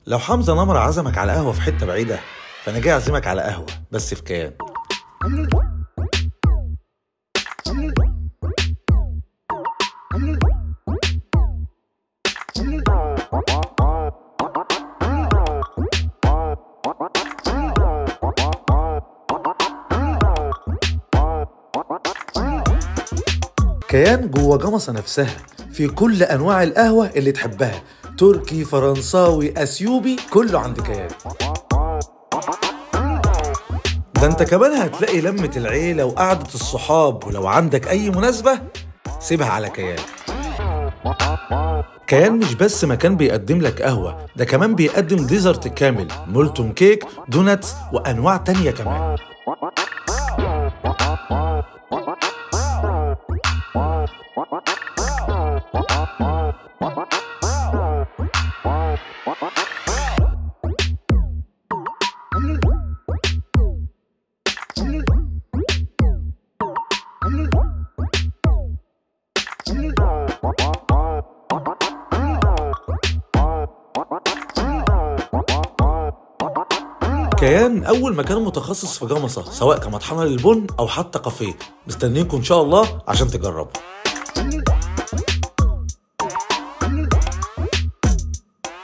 لو حمزة نمرة عزمك على قهوة في حتة بعيدة، فأنا جاي أعزمك على قهوة بس في كيان. كيان جوه جمصة نفسها، في كل أنواع القهوة اللي تحبها، تركي، فرنساوي، أثيوبي، كله عند كيان. ده انت كمان هتلاقي لمة العيلة وقعدة الصحاب، ولو عندك أي مناسبة سيبها على كيان. كيان مش بس مكان بيقدم لك قهوة، ده كمان بيقدم ديزرت كامل، مولتون كيك، دوناتس، وأنواع تانية كمان. كيان أول مكان متخصص في جمصة، سواء كمطحنة للبن أو حتى كافيه. مستنيكم إن شاء الله عشان تجربوا.